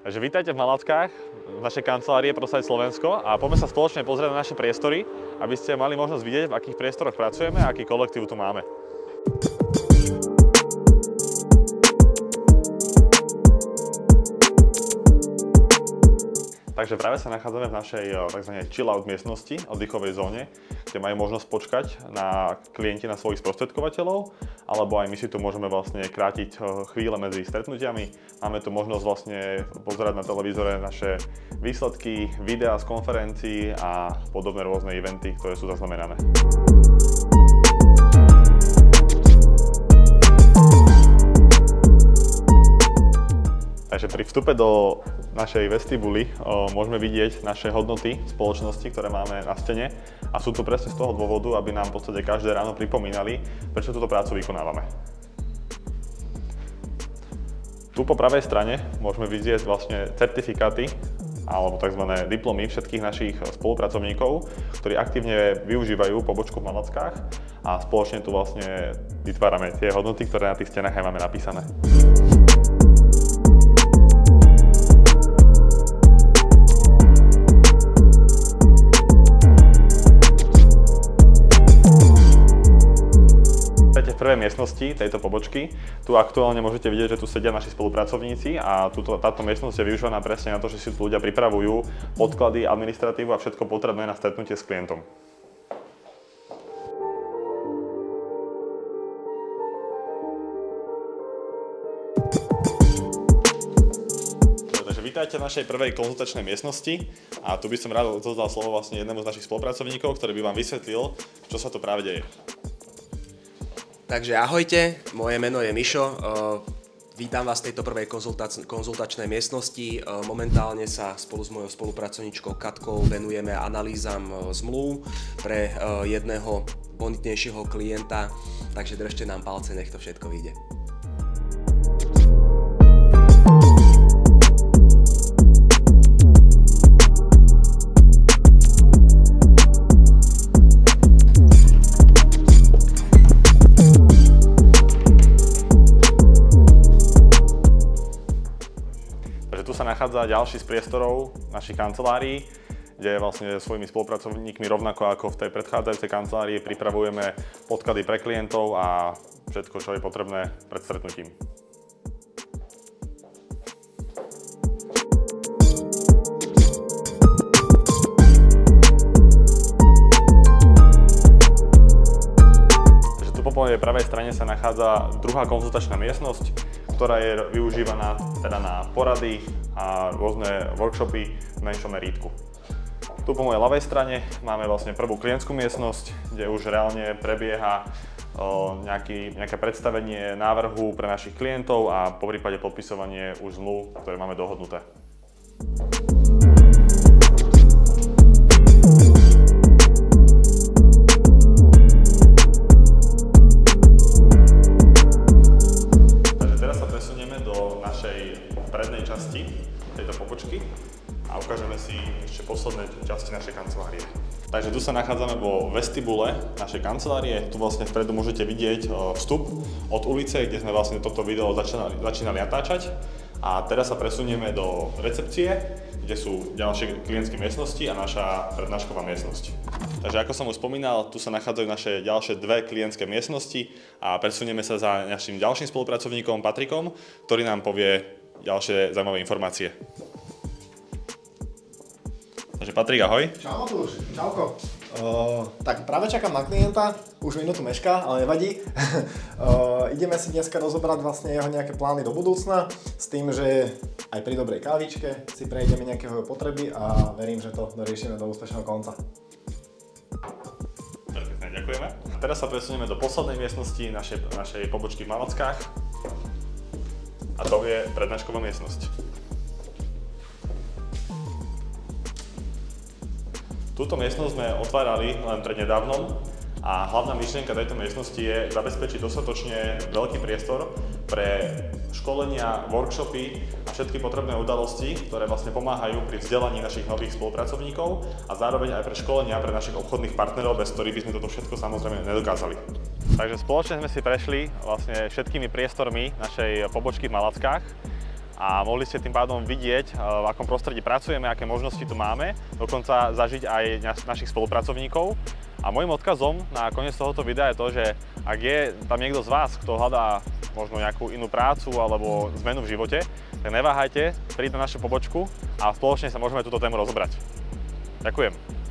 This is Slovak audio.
Takže vítajte v Malackách, v našej kancelárii ProSite Slovensko a poďme sa spoločne pozrieť na naše priestory, aby ste mali možnosť vidieť, v akých priestoroch pracujeme a aký kolektív tu máme. Takže práve sa nachádzame v našej tzv. Chill-out miestnosti, oddychovej zóne, kde majú možnosť počkať na klienti, na svojich sprostredkovateľov, alebo aj my si tu môžeme vlastne krátiť chvíle medzi stretnutiami. Máme tu možnosť vlastne pozerať na televízore naše výsledky, videá z konferencií a podobné rôzne eventy, ktoré sú zaznamenané. Takže pri vstupe do našej vestibuly môžeme vidieť naše hodnoty spoločnosti, ktoré máme na stene a sú tu presne z toho dôvodu, aby nám v podstate každé ráno pripomínali, prečo túto prácu vykonávame. Tu po pravej strane môžeme vidieť vlastne certifikáty alebo tzv. Diplomy všetkých našich spolupracovníkov, ktorí aktívne využívajú pobočku v Malackách a spoločne tu vlastne vytvárame tie hodnoty, ktoré na tých stenách aj máme napísané. V prvej miestnosti tejto pobočky. Tu aktuálne môžete vidieť, že tu sedia naši spolupracovníci a táto miestnosť je využívaná presne na to, že si tu ľudia pripravujú podklady, administratívu a všetko potrebné na stretnutie s klientom. Takže vítajte v našej prvej konzultačnej miestnosti a tu by som rád odozdal slovo vlastne jednému z našich spolupracovníkov, ktorý by vám vysvetlil, čo sa tu práve deje. Takže ahojte, moje meno je Mišo, vítam vás v tejto prvej konzultačnej miestnosti. Momentálne sa spolu s mojou spolupracovníčkou Katkou venujeme analýzam zmluv pre jedného bonitnejšieho klienta, takže držte nám palce, nech to všetko vyjde. Tu sa nachádza ďalší z priestorov našich kancelárií, kde vlastne svojimi spolupracovníkmi rovnako ako v tej predchádzajúcej kancelárii pripravujeme podklady pre klientov a všetko, čo je potrebné pred stretnutím. Takže tu po mojej pravej strane sa nachádza druhá konzultačná miestnosť, ktorá je využívaná teda na porady a rôzne workshopy v menšom merítku. Tu po mojej ľavej strane máme vlastne prvú klientskú miestnosť, kde už reálne prebieha nejaké predstavenie návrhu pre našich klientov a poprípade podpisovanie už zmluv, ktoré máme dohodnuté. Prednej časti tejto pobočky a ukážeme si ešte posledné časti našej kancelárie. Takže tu sa nachádzame vo vestibule našej kancelárie. Tu vlastne vpredu môžete vidieť vstup od ulice, kde sme vlastne toto video začínali natáčať. A teraz sa presunieme do recepcie, kde sú ďalšie klientské miestnosti a naša prednášková miestnosť. Takže ako som už spomínal, tu sa nachádzajú naše ďalšie dve klientské miestnosti a presunieme sa za našim ďalším spolupracovníkom Patrikom, ktorý nám povie ďalšie zaujímavé informácie. Takže Patrik, ahoj. Čau Matúš, čauko. Tak práve čakám na klienta, už minútu mešká, ale nevadí. Ideme si dneska rozobrať vlastne jeho nejaké plány do budúcna, s tým, že aj pri dobrej kávičke si prejdeme nejaké jeho potreby a verím, že to doriešime do úspešného konca. Perfektne, ďakujeme. Teraz sa presunieme do poslednej miestnosti našej pobočky v Malackách. A to je prednášková miestnosť. Túto miestnosť sme otvárali len prednedávnom a hlavná myšlienka tejto miestnosti je zabezpečiť dostatočne veľký priestor pre školenia, workshopy a všetky potrebné udalosti, ktoré vlastne pomáhajú pri vzdelaní našich nových spolupracovníkov a zároveň aj pre školenia pre našich obchodných partnerov, bez ktorých by sme toto všetko samozrejme nedokázali. Takže spoločne sme si prešli vlastne všetkými priestormi našej pobočky v Malackách a mohli ste tým pádom vidieť, v akom prostredí pracujeme, aké možnosti tu máme, dokonca zažiť aj našich spolupracovníkov. A môjim odkazom na koniec tohoto videa je to, že ak je tam niekto z vás, kto hľadá možno nejakú inú prácu alebo zmenu v živote, tak neváhajte, príďte na našu pobočku a spoločne sa môžeme túto tému rozobrať. Ďakujem.